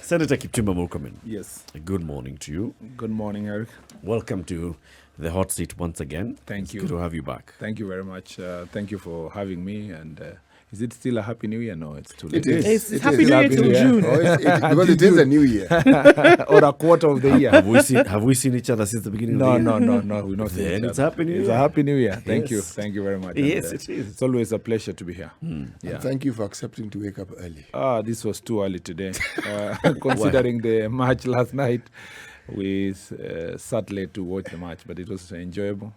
Senator Kipchumba Murkomen. Yes. Good morning to you. Good morning, Eric. Welcome to the hot seat once again. Thank you. Good to have you back. Thank you very much. Thank you for having me. And is it still a Happy New Year? No, it's too late. It is. It's Happy New Year till June. Because it is a new year. Or a quarter of the year. Have we seen each other since the beginning No, of the year? no. We're not seeing Then each it's other. Happy New It's Year. a Happy New Year. Thank you. Yes. Thank you very much. Yes, And, it is. It's always a pleasure to be here. Yeah. And thank you for accepting to wake up early. This was too early today. Considering the match last night, we sat late to watch the match, but it was enjoyable.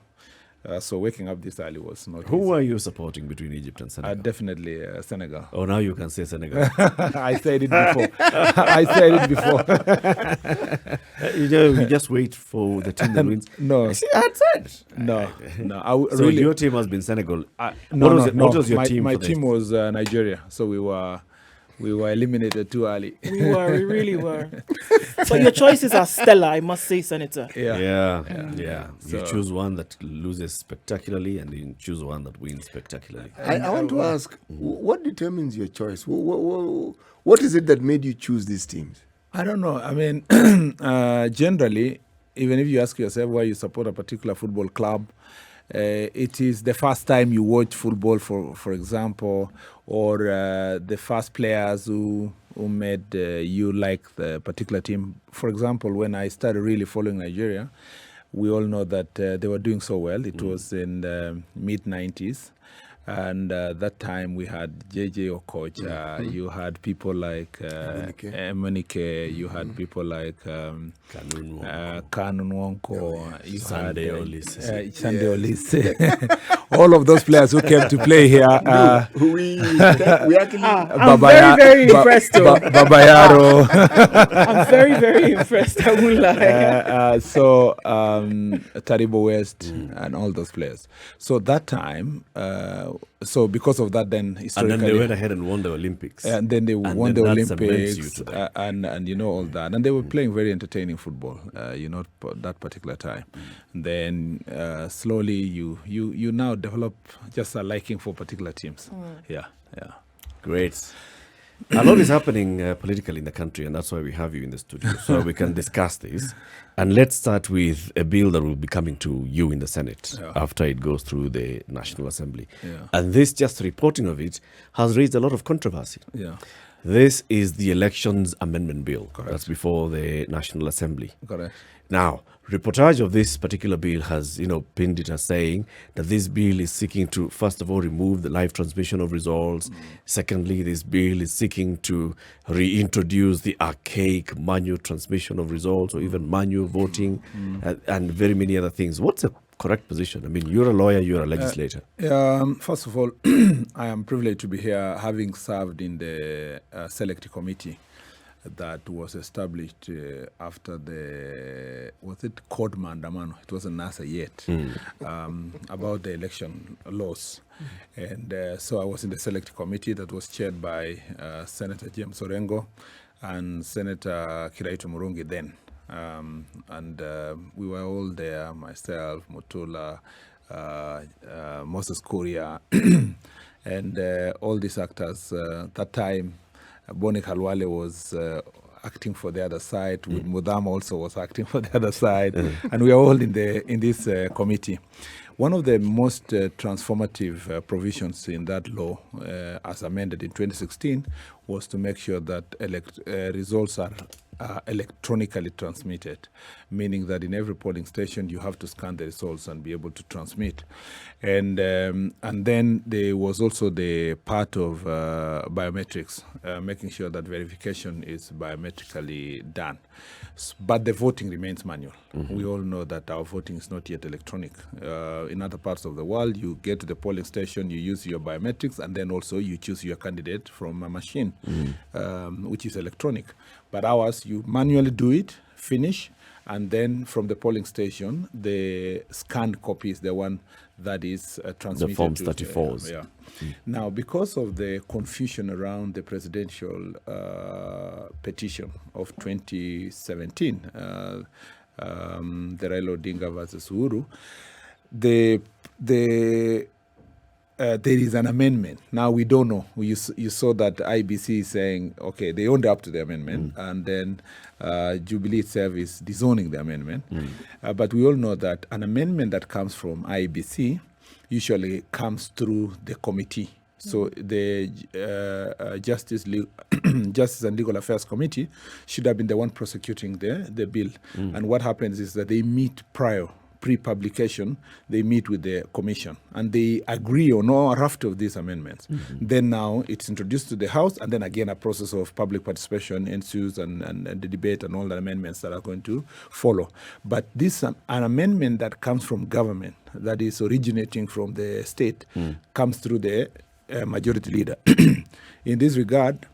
So waking up this early was not Who easy. are you supporting between Egypt and Senegal? Definitely Senegal. Oh, now you can say Senegal. I said it before. I said it before. You just wait for the team that wins. No. See, I said. No. So your team has been Senegal. No. What was your team My for this? team was Nigeria, so we were eliminated too early. We really were. But your choices are stellar, I must say, Senator. Yeah. You So- choose one that loses spectacularly and you choose one that wins spectacularly. I want to ask, what determines your choice? What is it that made you choose these teams? I don't know. I mean, generally, even if you ask yourself why you support a particular football club, it is the first time you watch football, for example, or the first players who made you like the particular team. For example, when I started really following Nigeria, we all know that they were doing so well. It was in the mid-90s. And that time we had JJ Okocha, you had people like Emenike, you had people like Kanu Nwanko, you had Chande Olise. All of those players who came to play here. We actually... I'm very impressed. Babayaro. I'm very impressed, I won't lie. So Taribo West and all those players. So that time, so because of that, then historically, And then they went ahead and won the Olympics. and then they And won then the that cements you Olympics, to them. and you know all that, and they were playing very entertaining football. That particular time. Then slowly, you now develop just a liking for particular teams. Yeah. Great. A lot is happening politically in the country, and that's why we have you in the studio, so we can discuss this. And let's start with a bill that will be coming to you in the Senate after it goes through the National Assembly. Yeah. And this, just reporting of it, has raised a lot of controversy. Yeah. This is the Elections Amendment Bill. Correct. That's before the National Assembly. Correct. Now, reportage of this particular bill has, pinned it as saying that this bill is seeking to, first of all, remove the live transmission of results. Secondly, this bill is seeking to reintroduce the archaic manual transmission of results or even manual voting and very many other things. What's the correct position? I mean, you're a lawyer, you're a legislator. First of all, I am privileged to be here, having served in the select committee that was established after was it Code Mandamano? It wasn't NASA yet, about the election laws. And so I was in the select committee that was chaired by Senator James Orengo and Senator Kiraitu Murungi then. And we were all there, myself, Mutula, Moses Kuria, and all these actors. That time, Boni Kalwale was acting for the other side. Mudam also was acting for the other side, and we are all in this committee. One of the most transformative provisions in that law, as amended in 2016, was to make sure that results are electronically transmitted, meaning that in every polling station you have to scan the results and be able to transmit. And then there was also the part of biometrics, making sure that verification is biometrically done. But the voting remains manual. We all know that our voting is not yet electronic. In other parts of the world, you get to the polling station, you use your biometrics, and then also you choose your candidate from a machine, which is electronic. But ours, you manually do it, finish, and then from the polling station, the scanned copy is the one that is transmitted. The Forms to 34s. Now, because of the confusion around the presidential petition of 2017, the Raila Odinga versus Uhuru, the there is an amendment. Now we don't know. You saw that IEBC is saying, okay, they owned up to the amendment, and then Jubilee itself is disowning the amendment. But we all know that an amendment that comes from IEBC usually comes through the committee. So the Justice and Legal Affairs Committee should have been the one prosecuting the bill. And what happens is that they meet pre-publication, they meet with the commission and they agree on a raft of these amendments. Then now it's introduced to the House, and then again a process of public participation ensues and the debate and all the amendments that are going to follow. But this an amendment that comes from government, that is originating from the state, comes through the majority leader. In this regard,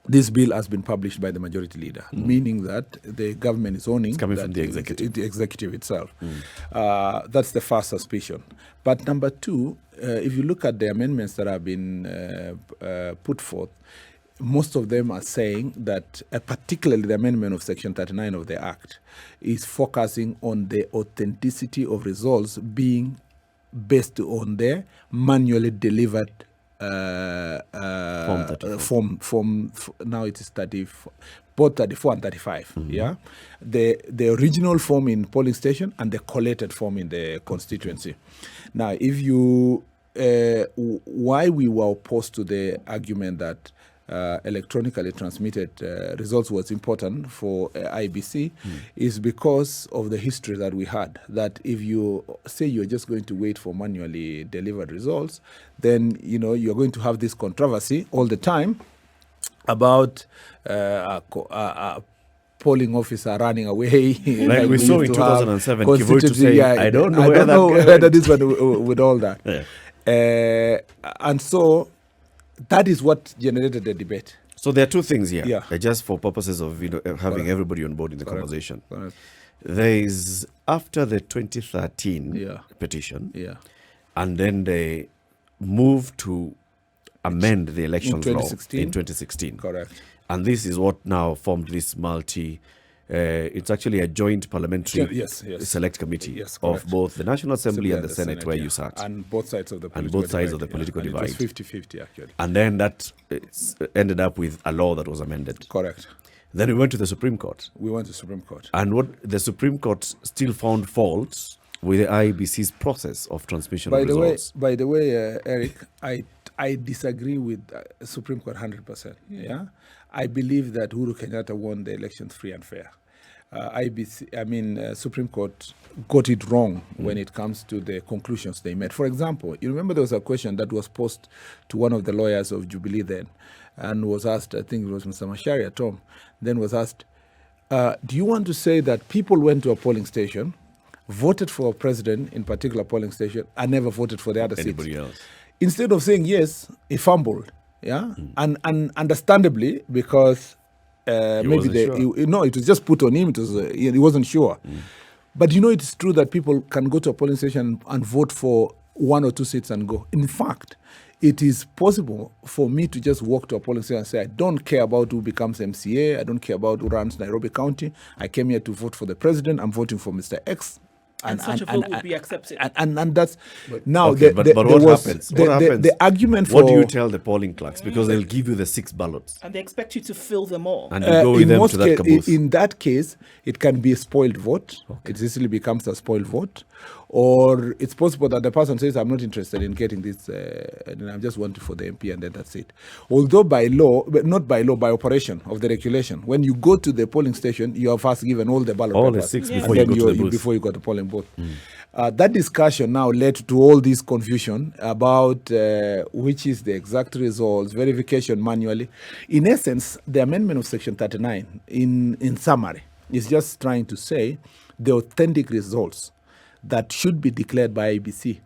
this bill has been published by the majority leader, meaning that the government is owning. It's coming from the executive. The executive itself. That's the first suspicion. But number two, if you look at the amendments that have been put forth, most of them are saying that, particularly the amendment of Section 39 of the Act, is focusing on the authenticity of results being based on the manually delivered form. Now it is both 34 and 35. Yeah, the original form in polling station and the collated form in the constituency. Now, if you why we were opposed to the argument that electronically transmitted results was important for IEBC is because of the history that we had, that if you say you're just going to wait for manually delivered results, then you're going to have this controversy all the time about a polling officer running away. Like we saw in 2007, Kipchumba to say, I don't know where that is with all that. And so that is what generated the debate. So there are two things here. Yeah. Just for purposes of having everybody on board in the conversation. There is, after the 2013 petition, and then they moved to amend the elections law in 2016. Correct. And this is what now formed this it's actually a joint parliamentary select committee of both the National Assembly and the Senate, where you sat. And both sides of the political divide. It was 50-50 actually. And then that ended up with a law that was amended. Correct. Then we went to the Supreme Court. We went to Supreme Court. And what the Supreme Court still found faults with the IEBC's process of transmission of results. By the way, Eric, I disagree with Supreme Court 100%. Yeah, I believe that Uhuru Kenyatta won the elections free and fair. Supreme Court got it wrong when it comes to the conclusions they made. For example, you remember there was a question that was posed to one of the lawyers of Jubilee then, and was asked, I think it was Mr. Macharia, Tom, then was asked, do you want to say that people went to a polling station, voted for a president in particular polling station, and never voted for the other Anybody seats? else? Instead of saying yes, he fumbled. Yeah, and understandably, because it was just put on him. He wasn't sure. But it is true that people can go to a polling station and vote for one or two seats and go. In fact, it is possible for me to just walk to a polling station and say, I don't care about who becomes MCA. I don't care about who runs Nairobi County. I came here to vote for the president. I'm voting for Mr. X. And such a vote would be accepted. And that's now. Okay, but what happens? The argument for what do you tell the polling clerks? Because they'll give you the 6 ballots, and they expect you to fill them all. and you go with them to that caboose. In that case, it can be a spoiled vote. Okay. It easily becomes a spoiled vote, or it's possible that the person says, "I'm not interested in getting this, and I just want it for the MP," and then that's it. Although by law, but not by law, by operation of the regulation, when you go to the polling station, you are first given all the ballot papers, the 6 Yeah. before you and go then to the booth. before you got the polling booth. That discussion now led to all this confusion about which is the exact results, verification manually. In essence, the amendment of Section 39, in summary, is just trying to say the authentic results that should be declared by IEBC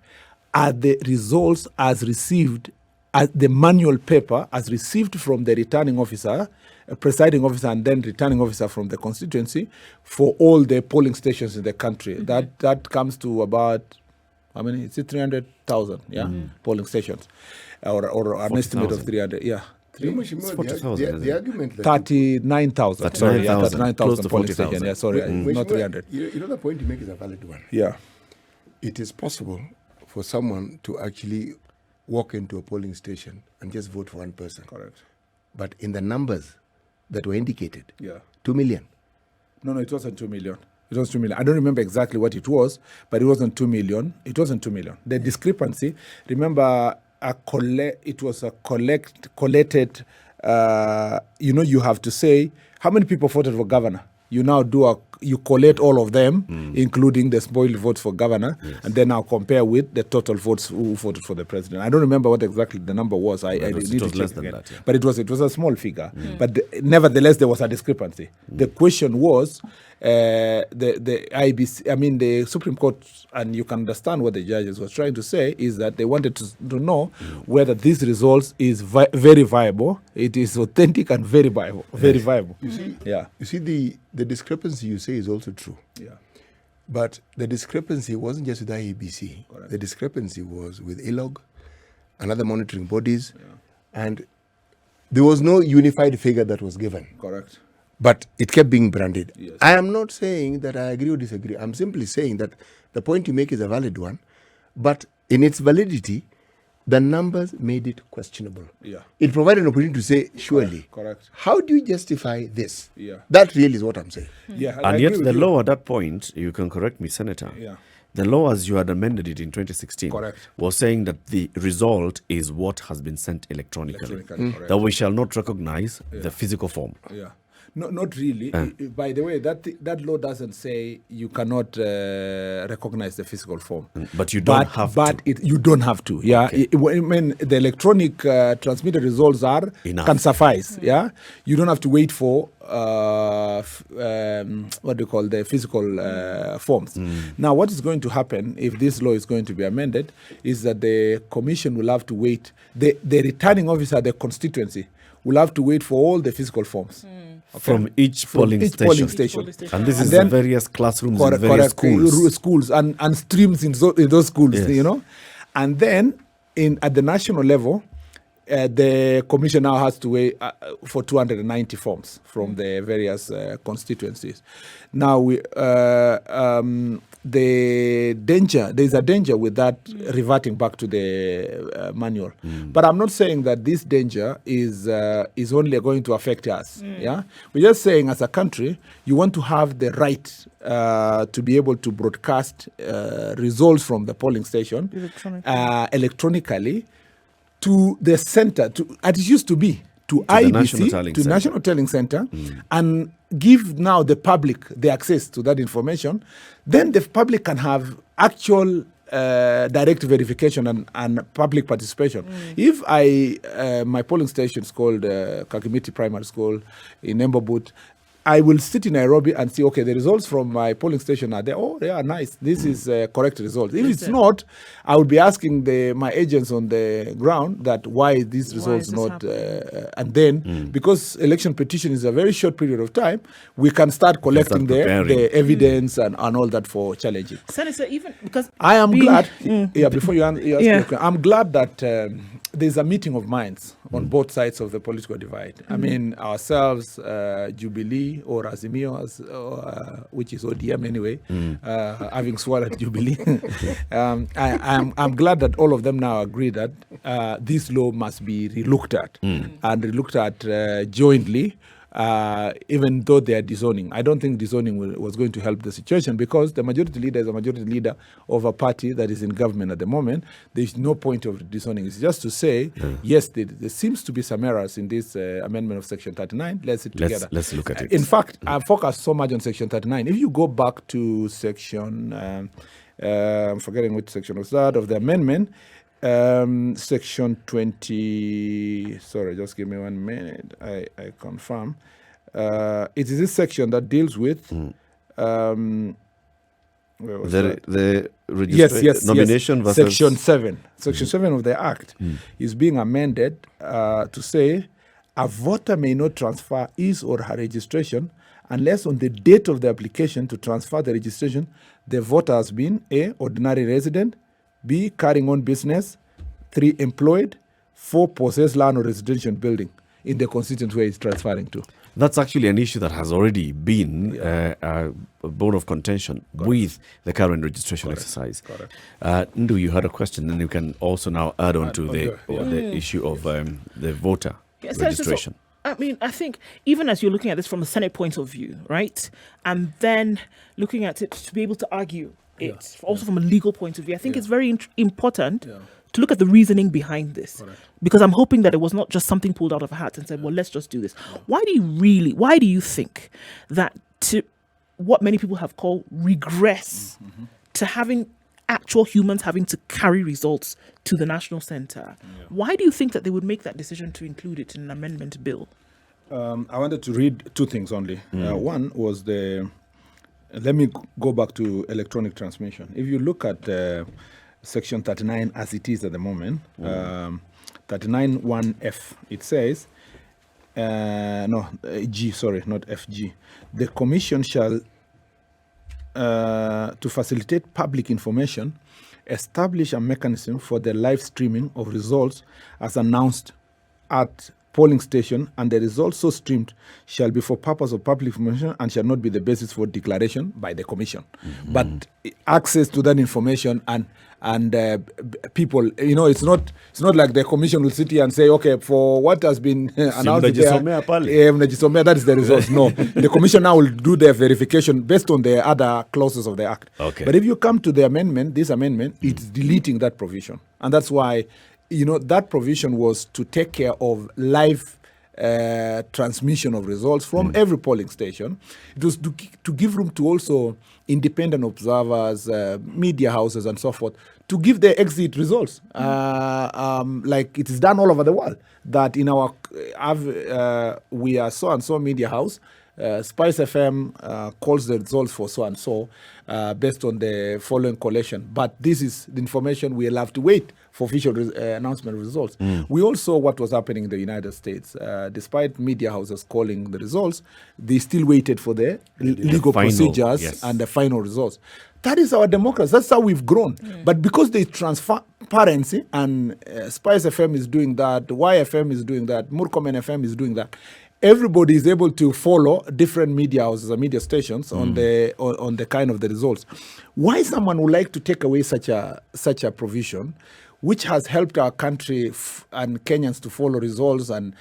are the results as received, as the manual paper as received from the returning officer, presiding officer, and then returning officer from the constituency for all the polling stations in the country. That comes to about, how many? Is it 300,000? Yeah, polling stations, or an estimate of 300. Yeah. The argument that 39,000. Sorry, 39,000. Close to polling 40,000. stations. Yeah, sorry, not 300. the point you make is a valid one. Yeah. It is possible for someone to actually walk into a polling station and just vote for one person. Correct. But in the numbers that were indicated, Yeah. 2 million. No, it wasn't 2 million. It was 2 million. I don't remember exactly what it was, but it wasn't 2 million. It wasn't 2 million. The discrepancy, remember, it was a collected, you have to say, how many people voted for governor? You now you collect all of them, including the spoiled votes for governor, and then now compare with the total votes who voted for the president. I don't remember what exactly the number was. It was less than that, yeah. But it was a small figure. But nevertheless, there was a discrepancy. The question was, the IEBC, I mean the Supreme Court, and you can understand what the judges were trying to say, is that they wanted to know whether this result is very viable. It is authentic and very viable. Very viable. You see, Yeah. you see the discrepancy you say is also true. Yeah. But the discrepancy wasn't just with IEBC. Correct. The discrepancy was with ILOG and other monitoring bodies. And there was no unified figure that was given. Correct. But it kept being branded. Yes. I am not saying that I agree or disagree. I'm simply saying that the point you make is a valid one. But in its validity, the numbers made it questionable. Yeah. It provided an opportunity to say, surely, Correct. how do you justify this? Yeah. That really is what I'm saying. Yeah. I And agree yet with the you. law at that point, you can correct me, Senator, Yeah. the law as you had amended it in 2016 Correct. was saying that the result is what has been sent electronically. Electronically, correct. That we shall not recognize the physical form. Yeah. No, not really. By the way, that law doesn't say you cannot recognize the physical form. But you don't have but to. you don't have to. Yeah. Okay. When the electronic transmitted results Enough. can suffice. Yeah. You don't have to wait for what do you call the physical forms. Now, what is going to happen if this law is going to be amended is that the commission will have to wait. The returning officer, the constituency, will have to wait for all the physical forms. Okay. From each polling each station. polling station. And this And is then- the various classrooms Correct, in various correct. schools. And streams in those schools, Yes. And then at the national level, the commission now has to wait for 290 forms from the various constituencies. Now, there's a danger with that reverting back to the manual. But I'm not saying that this danger is only going to affect us. Yeah, we're just saying as a country, you want to have the right to be able to broadcast results from the polling station electronically to the center, as it used to be, to the IEBC, National Tallying to Center. National Tallying Center, and give now the public the access to that information. Then the public can have actual direct verification and public participation. If my polling station is called Kakimiti Primary School in Embobut, I will sit in Nairobi and see, okay, the results from my polling station are there. Oh, they are nice. This is correct results. If it's not, I will be asking my agents on the ground that why these results is not. this And then, because election petition is a very short period of time, we can start collecting preparing. the evidence and all that for challenging. Senator, even because I am being- glad. Yeah, before you ask Yeah. me, I'm glad that there's a meeting of minds on both sides of the political divide. I mean, ourselves, Jubilee or Azimio, which is ODM anyway, having sworn at Jubilee. I'm glad that all of them now agree that this law must be relooked at and relooked at jointly. Even though they are disowning. I don't think disowning was going to help the situation because the majority leader is a majority leader of a party that is in government at the moment. There's no point of disowning. It's just to say, yes, there seems to be some errors in this amendment of Section 39. Let's sit together. Let's look at it. In fact, I focus so much on Section 39. If you go back to Section, I'm forgetting which section was that, of the amendment, Section 20, sorry, just give me 1 minute, I confirm. It is this section that deals with where was that? The Yes, nomination versus Section 7. Section 7 of the Act is being amended to say a voter may not transfer his or her registration unless on the date of the application to transfer the registration, the voter has been A, ordinary resident, B, carrying on business, 3, employed, 4, possess land or residential building in the constituency where he's transferring to. That's actually an issue that has already been a bone of contention with the current registration exercise. Correct. Ndu, you had a question, then you can also now add on to the issue of the voter registration. I mean, I think even as you're looking at this from a Senate point of view, right, and then looking at it to be able to argue it also from a legal point of view, I think it's very important to look at the reasoning behind this. Correct. Because I'm hoping that it was not just something pulled out of a hat and said, well, let's just do this. Why do you think that to what many people have called regress to having actual humans having to carry results to the national center? Why do you think that they would make that decision to include it in an amendment bill? I wanted to read two things only. One was let me go back to electronic transmission. If you look at Section 39 as it is at the moment, 39(1)(f), it says, G, sorry, not FG. The Commission shall, to facilitate public information, establish a mechanism for the live streaming of results as announced at polling station, and the results so streamed shall be for purpose of public information and shall not be the basis for declaration by the Commission. But access to that information and people, it's not like the Commission will sit here and say, okay, for what has been announced there, that is the results. No, the Commission now will do their verification based on the other clauses of the Act. Okay. But if you come to the amendment, this amendment, it's deleting that provision. And that's why, that provision was to take care of live transmission of results from every polling station. It was to give room to also independent observers, media houses, and so forth, to give their exit results, like it is done all over the world. That in our, we are so and so media house. SpiceFM calls the results for so and so based on the following collation. But this is the information we'll have to wait for official announcement of results. We all saw what was happening in the United States. Despite media houses calling the results, they still waited for the legal final, procedures and the final results. That is our democracy. That's how we've grown. But because there's transparency, and SpiceFM is doing that, YFM is doing that, Murkomen FM is doing that, everybody is able to follow different media houses and media stations on the kind of the results. Why someone would like to take away such a provision, which has helped our country and Kenyans to follow results and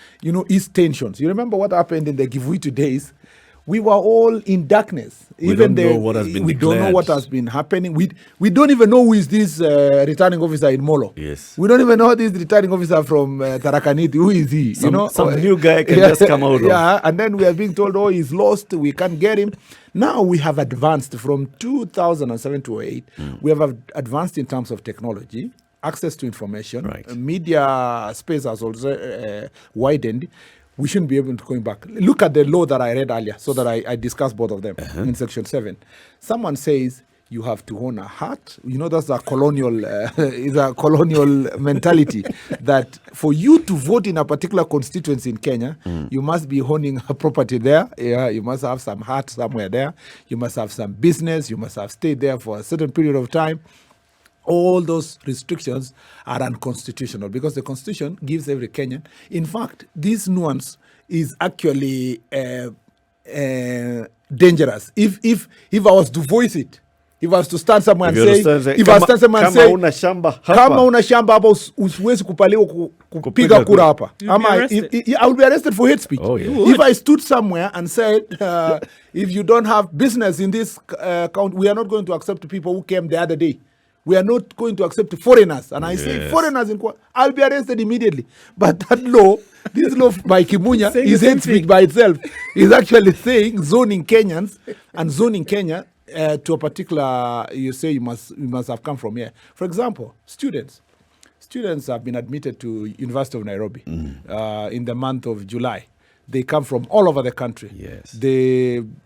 ease tensions? You remember what happened in the Kivuitu days? We were all in darkness. We don't know what has been declared. Don't know what has been happening. We don't even know who is this returning officer in Molo. Yes. We don't even know this returning officer from Tarakaniti. Who is he? Some new guy can just come out. Yeah, and then we are being told, oh, he's lost. We can't get him. Now we have advanced from 2007 to 2008. We have advanced in terms of technology, access to information. Right. Media space has also widened. We shouldn't be able to going back. Look at the law that I read earlier, so that I discussed both of them in Section 7. Someone says you have to own a hat. That's a colonial, is a colonial mentality that for you to vote in a particular constituency in Kenya, you must be owning a property there. Yeah, you must have some hat somewhere there. You must have some business. You must have stayed there for a certain period of time. All those restrictions are unconstitutional because the Constitution gives every Kenyan. In fact, this nuance is actually dangerous. If I was to voice it, if I was to stand somewhere and say, kama una shamba hapa usiwezi kupaliwa kupiga kura hapa. I will be arrested for hate speech. Oh, yeah. If I stood somewhere and said, if you don't have business in this county, we are not going to accept people who came the other day. We are not going to accept foreigners. And I say foreigners, I'll be arrested immediately. But that law, this law by Kimunya, is hate speech by itself. Is actually saying zoning Kenyans and zoning Kenya to a particular, you say you must have come from here. For example, students have been admitted to University of Nairobi in the month of July. They come from all over the country. Yes.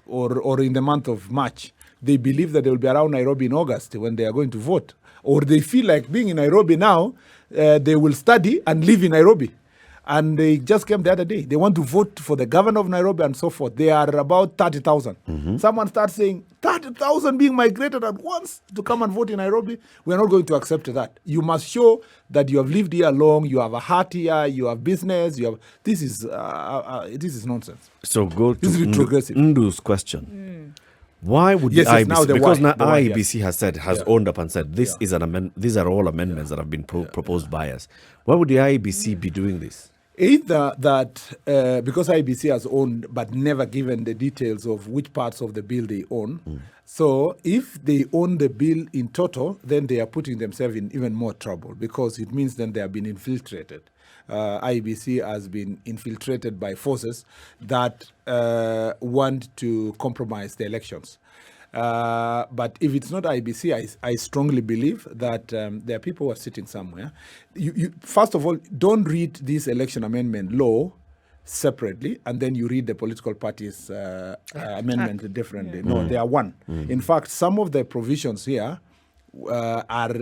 Or in the month of March. They believe that they will be around Nairobi in August when they are going to vote. Or they feel like being in Nairobi now, they will study and live in Nairobi. And they just came the other day. They want to vote for the governor of Nairobi and so forth. They are about 30,000. Someone starts saying, 30,000 being migrated at once to come and vote in Nairobi. We are not going to accept that. You must show that you have lived here long, you have a heart here, you have business. This is nonsense. So go to This is retrogressive. Ndu's question. Why would Yes, the yes, IEBC, now the because why, now the why, IEBC has owned up and said this is these are all amendments that have been proposed by us. Why would the IEBC be doing this? Either that because IEBC has owned but never given the details of which parts of the bill they own. So if they own the bill in total, then they are putting themselves in even more trouble, because it means then they have been infiltrated. IEBC has been infiltrated by forces that want to compromise the elections. But if it's not IEBC, I strongly believe that there are people who are sitting somewhere. You first of all, don't read this election amendment law separately, and then you read the political parties' amendment differently. No, they are one. In fact, some of the provisions here are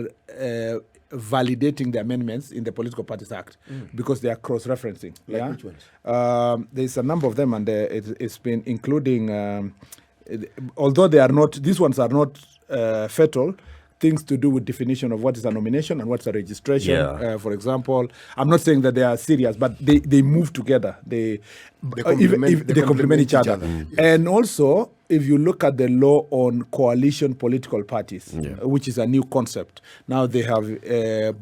validating the amendments in the Political Parties Act because they are cross-referencing. Like which ones? There's a number of them, and it's been including, although they are not, these ones are not fatal, things to do with definition of what is a nomination and what's a registration. Yeah. For example, I'm not saying that they are serious, but they move together. They complement each other. And also, if you look at the law on coalition political parties, which is a new concept, now they have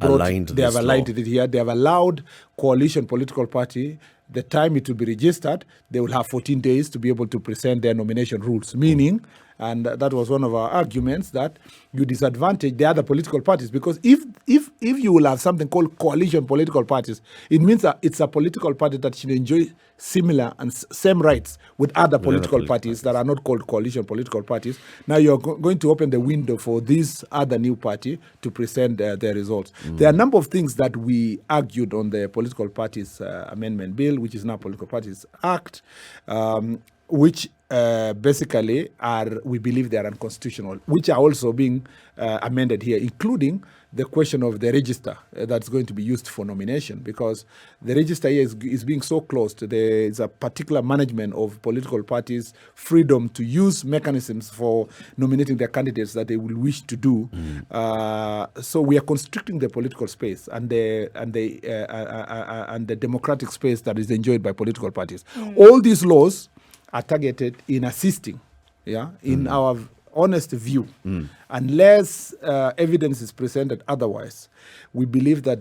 aligned it here. They have allowed coalition political party, the time it will be registered, they will have 14 days to be able to present their nomination rules, meaning, and that was one of our arguments, that you disadvantage the other political parties, because if you will have something called coalition political parties, it means that it's a political party that should enjoy similar and same rights with other political parties that are not called coalition political parties. Now you're going to open the window for this other new party to present their results. There are a number of things that we argued on the Political Parties Amendment Bill, which is now Political Parties Act, which basically we believe they are unconstitutional, which are also being amended here, including the question of the register that's going to be used for nomination, because the register here is being so closed. There is a particular management of political parties' freedom to use mechanisms for nominating their candidates that they will wish to do. So we are constricting the political space and the democratic space that is enjoyed by political parties. All these laws are targeted in assisting, in our honest view. Unless evidence is presented otherwise, we believe that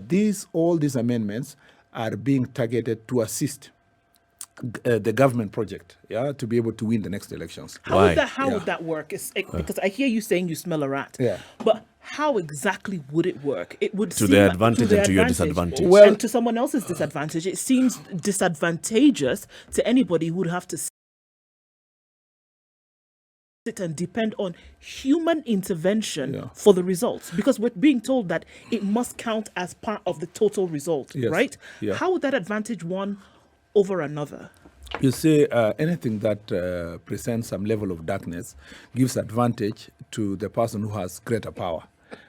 all these amendments are being targeted to assist the government project, to be able to win the next elections. How would that work? Because I hear you saying you smell a rat. But how exactly would it work? It would to their advantage and to your disadvantage. Well, and to someone else's disadvantage. It seems disadvantageous to anybody who would have to sit and depend on human intervention for the results, because we're being told that it must count as part of the total result, right? How would that advantage one over another? You see, anything that presents some level of darkness gives advantage to the person who has greater power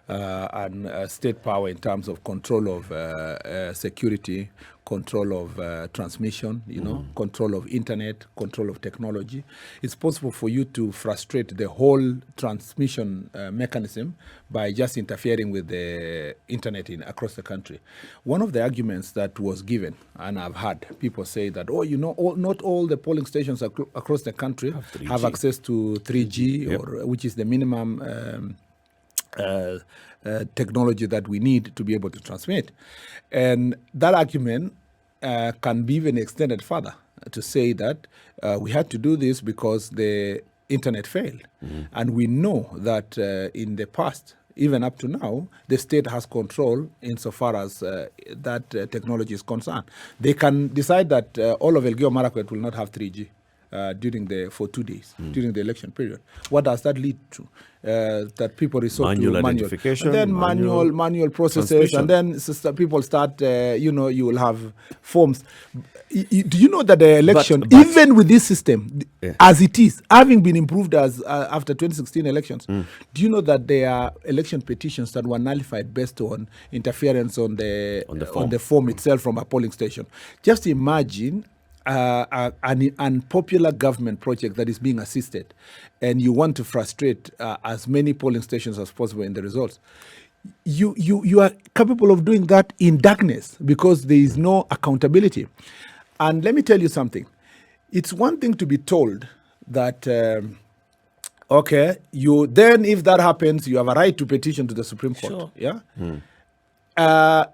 and state power in terms of control of security, control of transmission, control of internet, control of technology. It's possible for you to frustrate the whole transmission mechanism by just interfering with the internet across the country. One of the arguments that was given, and I've heard people say that, not all the polling stations across the country have access to 3G, or which is the minimum technology that we need to be able to transmit. And that argument can be even extended further to say that we had to do this because the internet failed. And we know that in the past, even up to now, the state has control insofar as that technology is concerned. They can decide that all of Elegeyo-Marakwet will not have 3G. for 2 days during the election period. What does that lead to? That people resort Manual to identification, and then manual processes, transmission. and then people start. You will have forms. Do you know that the election, but- even with this system, as it is, having been improved as after 2016 elections, do you know that there are election petitions that were nullified based on interference on the form itself from a polling station? Just imagine an unpopular government project that is being assisted, and you want to frustrate as many polling stations as possible in the results. You are capable of doing that in darkness because there is no accountability. And let me tell you something. It's one thing to be told that, okay, if that happens, you have a right to petition to the Supreme Court. Sure. Yeah.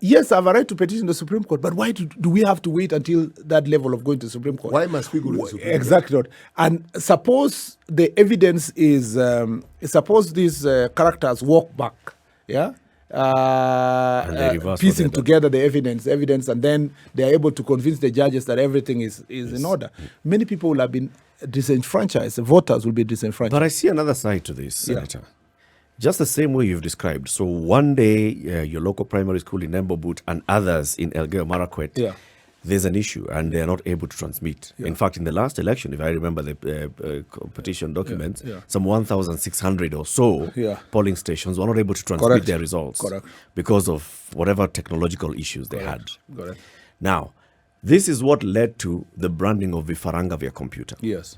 Yes, I have a right to petition the Supreme Court, but why do we have to wait until that level of going to the Supreme Court? Why must we go to the Supreme Court? Exactly. And suppose the evidence is, suppose these characters walk back, yeah, And they reverse what piecing they've done. together the evidence, and then they are able to convince the judges that everything is in order. Many people will have been disenfranchised. Voters will be disenfranchised. But I see another side to this, Yeah. Senator. Just the same way you've described. So one day, your local primary school in Embobut and others in Elegeyo-Marakwet, Yeah. there's an issue and they're not able to transmit. Yeah. In fact, in the last election, if I remember the petition documents, yeah. some 1,600 or so Yeah. polling stations were not able to transmit Correct. their results Correct. because of whatever technological issues they had. Correct. Now, this is what led to the branding of Vifaranga via computer. Yes.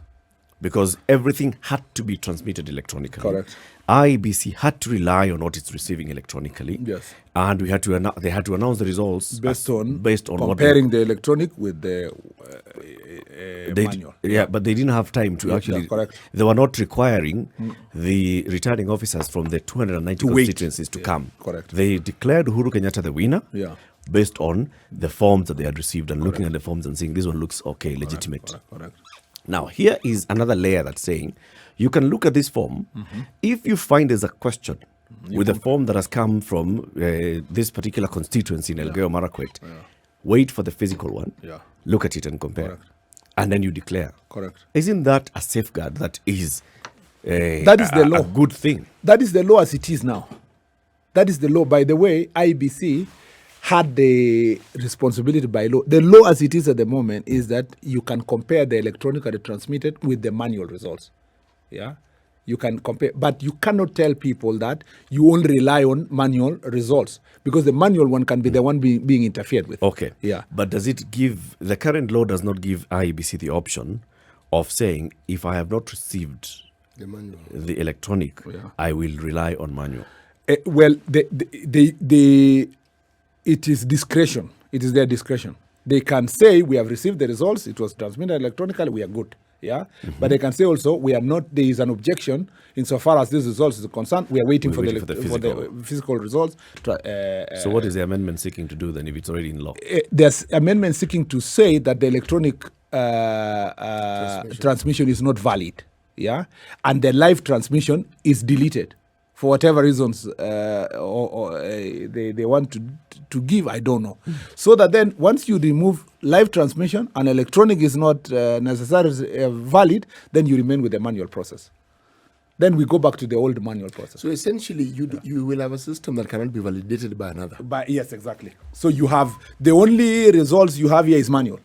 Because everything had to be transmitted electronically. Correct. IEBC had to rely on what it's receiving electronically. Yes. And they had to announce the results Based on what comparing the electronic with the manual. but they didn't have time to actually. Yeah, correct. They were not requiring the returning officers from the 290 To wait. constituencies to come. correct. They declared Uhuru Kenyatta the winner. Yeah. Based on the forms that they had received and looking at the forms and saying this one looks okay, legitimate. Correct. Now, here is another layer that's saying you can look at this form. If you find there's a question with a form that has come from this particular constituency in Elegeyo-Marakwet, wait for the physical one, look at it and compare. Correct. And then you declare. Correct. Isn't that a safeguard that is That is the law. a good thing? That is the law as it is now. That is the law. By the way, IEBC had the responsibility by law. The law as it is at the moment is that you can compare the electronic and the transmitted with the manual results. Yeah, you can compare, but you cannot tell people that you only rely on manual results because the manual one can be the one being interfered with. Okay. Yeah. But does it give, the current law does not give IEBC the option of saying, if I have not received The manual. the electronic, I will rely on manual. Well, it is discretion. It is their discretion. They can say we have received the results. It was transmitted electronically. We are good. Yeah, but they can say also we are not. There is an objection insofar as these results is concerned. We are waiting for waiting the for the physical results. So what is the amendment seeking to do then if it's already in law? There's amendment seeking to say that the electronic transmission is not valid. Yeah, and the live transmission is deleted for whatever reasons they want to give, I don't know. So that then once you remove live transmission and electronic is not necessarily valid, then you remain with the manual process. Then we go back to the old manual process. So essentially, you will have a system that cannot be validated by another. But yes, exactly. So you have, the only results you have here is manual.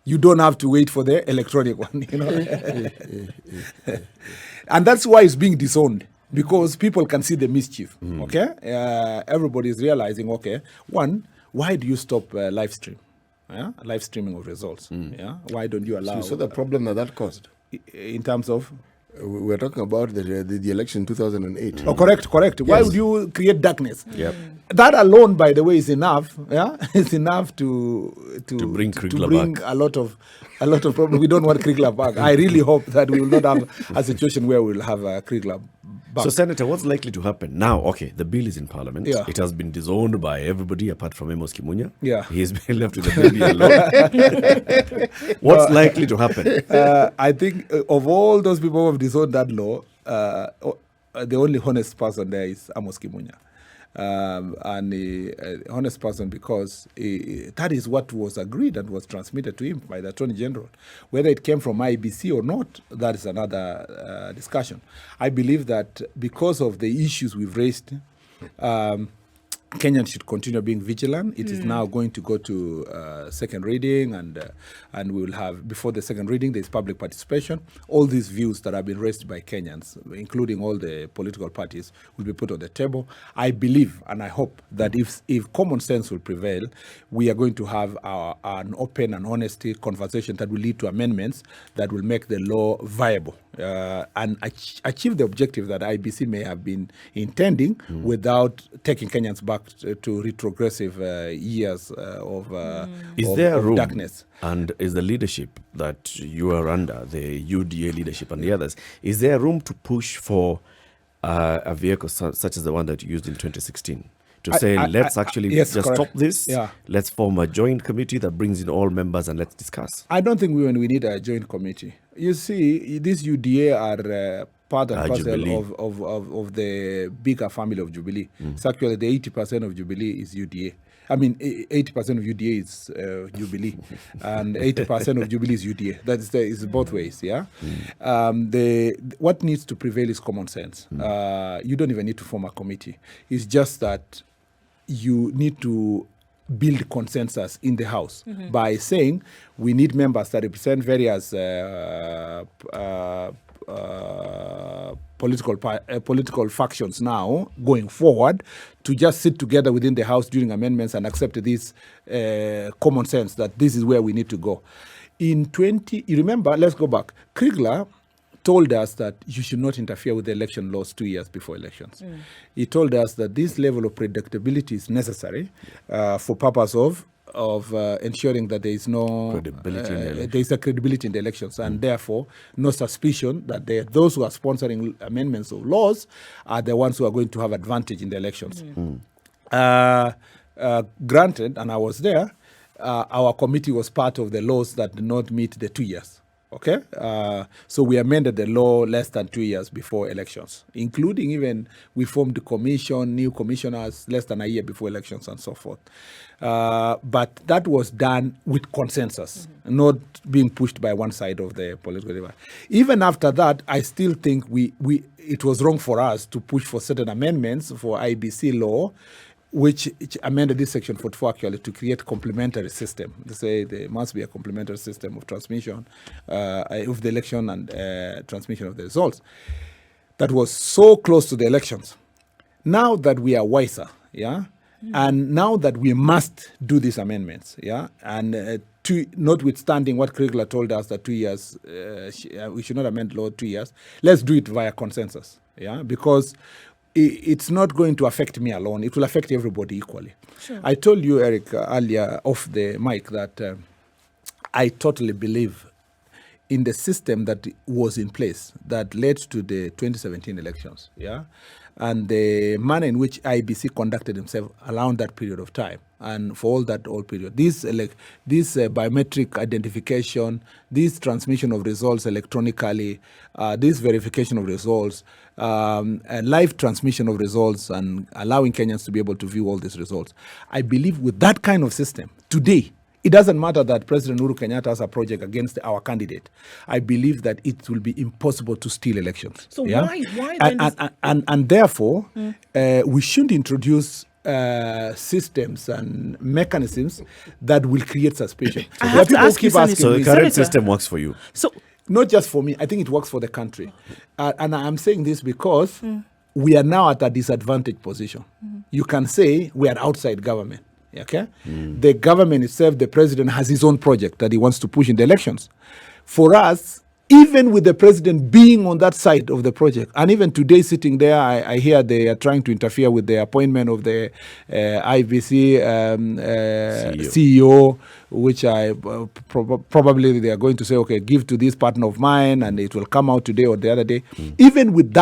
You don't have to wait for the electronic one, you know. And that's why it's being disowned. Because people can see the mischief, okay? Everybody is realizing, okay, one, why do you stop live stream? Yeah? Live streaming of results. Yeah? Why don't you allow... So the problem that caused? In terms of... We're talking about the election in 2008. Oh, correct. Why would you create darkness? Yep. That alone, by the way, is enough. Yeah, it's enough to bring Krigler bring back. a lot of problems. We don't want Krigler back. I really hope that we will not have a situation where we'll have a Krigler back. So, Senator, what's likely to happen now? Okay, the bill is in Parliament. Yeah. It has been disowned by everybody apart from Amos Kimunya. Yeah. He's been left with the baby alone. What's likely to happen? I think of all those people who have disowned that law, the only honest person there is Amos Kimunya. and an honest person, because that is what was agreed and was transmitted to him by the Attorney General. Whether it came from IEBC or not, that is another discussion. I believe that because of the issues we've raised, Kenyans should continue being vigilant. It is now going to go to second reading, and we will have, before the second reading, there is public participation. All these views that have been raised by Kenyans, including all the political parties, will be put on the table. I believe and I hope that if common sense will prevail, we are going to have an open and honest conversation that will lead to amendments that will make the law viable and achieve the objective that IBC may have been intending without taking Kenyans back to retrogressive years of darkness. And is the leadership that you are under, the UDA leadership and the others, is there room to push for a vehicle such as the one that you used in 2016? To say, let's actually yes, just correct. stop this. Yeah. Let's form a joint committee that brings in all members and let's discuss. I don't think we need a joint committee. You see, these UDA are part and parcel of the bigger family of Jubilee. So actually, the 80% of Jubilee is UDA. I mean, 80% of UDA is Jubilee, and 80% of Jubilee is UDA. It's both ways, yeah? What needs to prevail is common sense. You don't even need to form a committee. It's just that you need to build consensus in the House by saying we need members that represent various political factions now going forward, to just sit together within the House during amendments and accept this common sense that this is where we need to go. You remember, let's go back. Kriegler told us that you should not interfere with the election laws 2 years before elections. He told us that this level of predictability is necessary for purpose of ensuring that there is no credibility there is a credibility in the elections, and therefore no suspicion that those who are sponsoring amendments of laws are the ones who are going to have advantage in the elections. Granted, and I was there, our committee was part of the laws that did not meet the 2 years. Okay, so we amended the law less than 2 years before elections, including even we formed the commission, new commissioners less than a year before elections and so forth. But that was done with consensus, not being pushed by one side of the political divide. Even after that, I still think it was wrong for us to push for certain amendments for IBC law, which amended this section 44 actually to create complementary system. They say there must be a complementary system of transmission of the election and transmission of the results. That was so close to the elections. Now that we are wiser, yeah, and now that we must do these amendments, yeah, and notwithstanding what Kriegler told us that 2 years, we should not amend law 2 years, let's do it via consensus, yeah, because it's not going to affect me alone. It will affect everybody equally. Sure. I told you, Eric, earlier off the mic that I totally believe in the system that was in place that led to the 2017 elections, yeah, and the manner in which IEBC conducted himself around that period of time, and for all that whole period. This biometric identification, this transmission of results electronically, this verification of results, and live transmission of results, and allowing Kenyans to be able to view all these results. I believe with that kind of system, today, it doesn't matter that President Uhuru Kenyatta has a project against our candidate. I believe that it will be impossible to steal elections. So yeah? why then? And therefore, we shouldn't introduce systems and mechanisms that will create suspicion. I have to ask you, so the current Senator, system works for you. So not just for me, I think it works for the country. And I'm saying this because we are now at a disadvantaged position. You can say we are outside government. Okay, the government itself, the president has his own project that he wants to push in the elections. For us, even with the president being on that side of the project, and even today sitting there, I hear they are trying to interfere with the appointment of the IEBC CEO, which probably they are going to say, okay, give to this partner of mine, and it will come out today or the other day. Even with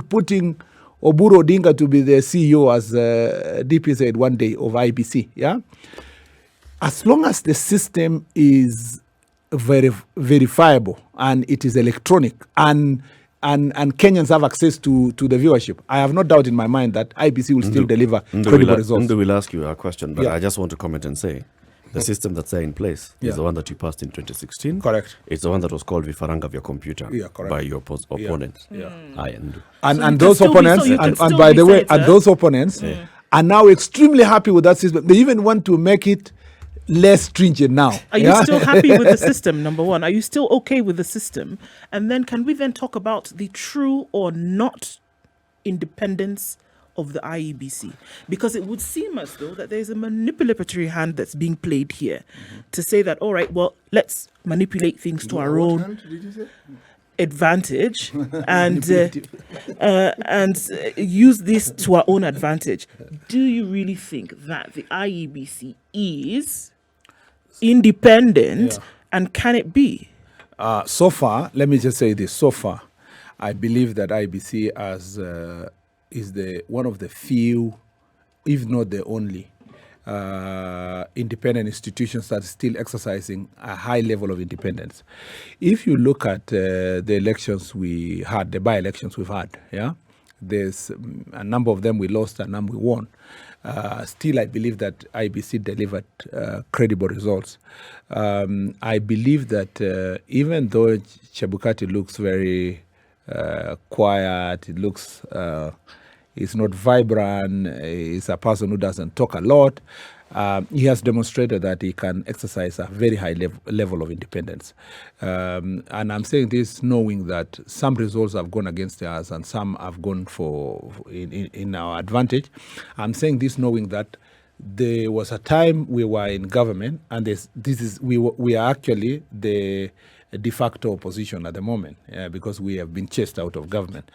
putting Oburu Odinga to be the CEO, as DP said one day, of IEBC, yeah? As long as the system is verifiable and it is electronic and and Kenyans have access to the viewership, I have no doubt in my mind that IEBC will still deliver credible results. Ndu will ask you a question, but Yeah. I just want to comment and say the system that's there in place Yeah. is the one that you passed in 2016. Correct. It's the one that was called Vifaranga of your computer Yeah, correct. by your opponents. Yeah. I Ndu. And So you and can those still be- opponents, so you can and still by be the way, senator. and those opponents are now extremely happy with that system. They even want to make it less stringent now. Are you still happy with the system, number one? Are you still okay with the system? And then can we then talk about the true or not independence of the IEBC? Because it would seem as though that there's a manipulatory hand that's being played here to say that, all right, well, let's manipulate things to our What own hand did you say? advantage and use this to our own advantage. Do you really think that the IEBC is independent, and can it be? So far, let me just say this. So far, I believe that IEBC is one of the few, if not the only, independent institutions that is still exercising a high level of independence. If you look at the elections we had, the by-elections we've had, there's a number of them we lost, a number we won. Still, I believe that IEBC delivered credible results. I believe that even though Chebukati looks very quiet, it looks he's not vibrant, he's a person who doesn't talk a lot, he has demonstrated that he can exercise a very high level of independence. And I'm saying this knowing that some results have gone against us and some have gone in our advantage. I'm saying this knowing that there was a time we were in government, and we are actually the de facto opposition at the moment, because we have been chased out of government.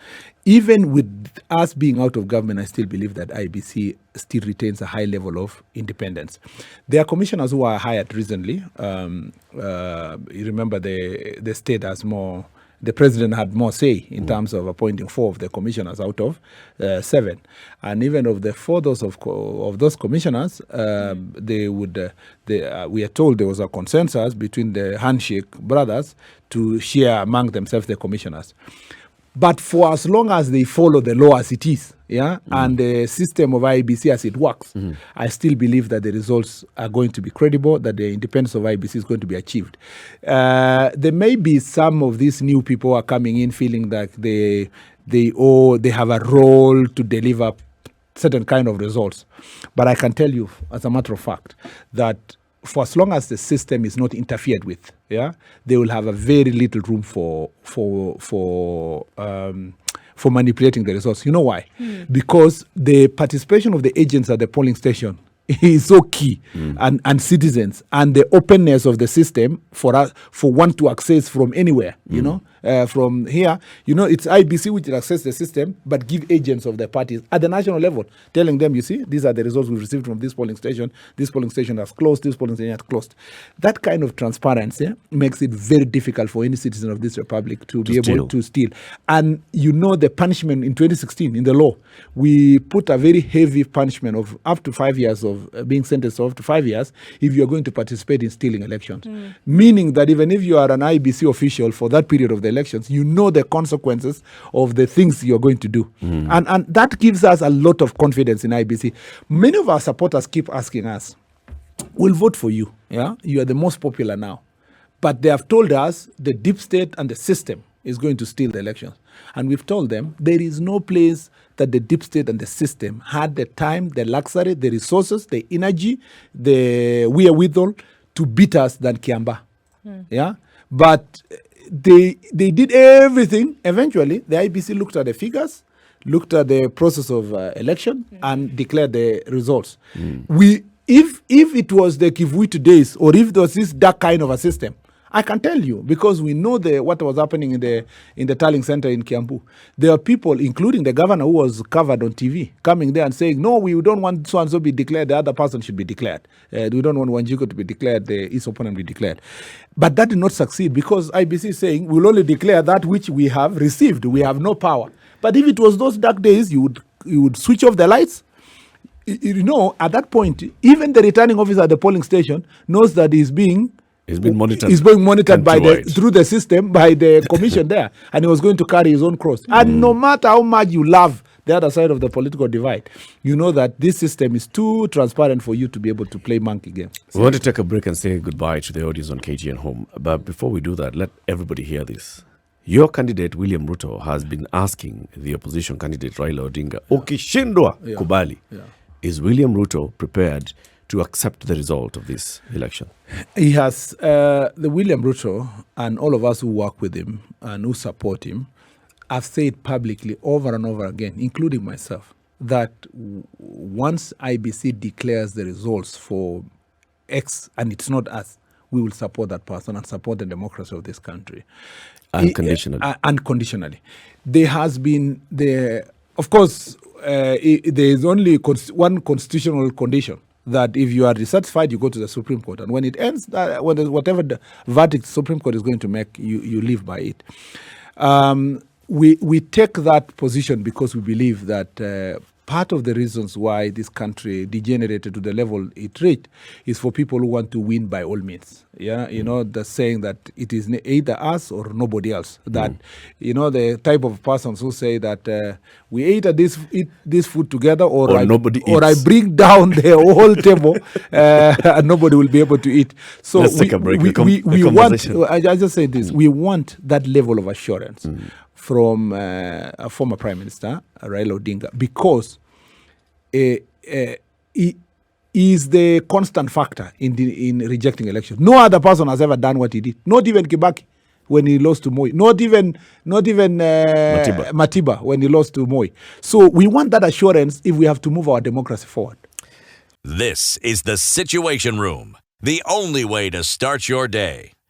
Even with us being out of government, I still believe that IEBC still retains a high level of independence. There are commissioners who are hired recently. You remember the state has more. The president had more say in terms of appointing 4 of the commissioners out of 7, and even of the 4 of those commissioners, we are told there was a consensus between the handshake brothers to share among themselves the commissioners. But for as long as they follow the law as it is, and the system of IEBC as it works, I still believe that the results are going to be credible, that the independence of IEBC is going to be achieved. There may be some of these new people who are coming in feeling that they have a role to deliver certain kind of results. But I can tell you, as a matter of fact, that for as long as the system is not interfered with, they will have a very little room for manipulating the results. You know why? Because the participation of the agents at the polling station is so key, and citizens, and the openness of the system for one to access from anywhere. From here, it's IEBC which will access the system, but give agents of the parties at the national level, telling them, you see, these are the results we've received from this polling station. This polling station has closed. This polling station has closed. That kind of transparency makes it very difficult for any citizen of this republic to be able to steal. And the punishment in 2016 in the law, we put a very heavy punishment of up to 5 years of being sentenced to up to 5 years if you are going to participate in stealing elections. Meaning that even if you are an IEBC official for that period of the elections, the consequences of the things you're going to do. And that gives us a lot of confidence in IEBC. Many of our supporters keep asking us, we'll vote for you. You are the most popular now. But they have told us the deep state and the system is going to steal the elections. And we've told them there is no place that the deep state and the system had the time, the luxury, the resources, the energy, the wherewithal to beat us than Kiamba. But they did everything. Eventually, the IEBC looked at the figures, looked at the process of election, and declared the results. If it was the Kivuitu days, or if there was this dark kind of a system, I can tell you, because we know what was happening in the Tallying Center in Kiambu. There are people, including the governor who was covered on TV, coming there and saying, no, we don't want so-and-so be declared, the other person should be declared. We don't want Wanjiku to be declared, his opponent be declared. But that did not succeed, because IEBC is saying, we'll only declare that which we have received. We have no power. But if it was those dark days, you would switch off the lights. At that point, even the returning officer at the polling station knows that he's being He's been monitored. He's being monitored countrywide. through the system by the commission there, and he was going to carry his own cross. And no matter how much you love the other side of the political divide, you know that this system is too transparent for you to be able to play monkey games. We want to take a break and say goodbye to the audience on KGN Home. But before we do that, let everybody hear this. Your candidate, William Ruto, has been asking the opposition candidate, Raila Odinga, ukishindwa kubali. Is William Ruto prepared to accept the result of this election? He has, the William Ruto and all of us who work with him and who support him have said publicly over and over again, including myself, that once IEBC declares the results for X, and it's not us, we will support that person and support the democracy of this country. Unconditionally. Unconditionally. There has been, of course, there is only one constitutional condition, that if you are dissatisfied, you go to the Supreme Court. And when it ends, whatever the verdict the Supreme Court is going to make, you live by it. We take that position because we believe that part of the reasons why this country degenerated to the level it reached is for people who want to win by all means. Yeah, you know, the saying that it is either us or nobody else. That, you know, the type of persons who say that we eat this food together, or I bring down the whole table and nobody will be able to eat. So let's take a break. We want. I just say this: we want that level of assurance from a former Prime Minister, Raila Odinga, because he is the constant factor in rejecting elections. No other person has ever done what he did. Not even Kibaki when he lost to Moi. Not even Matiba when he lost to Moi. So we want that assurance if we have to move our democracy forward. This is the Situation Room, the only way to start your day.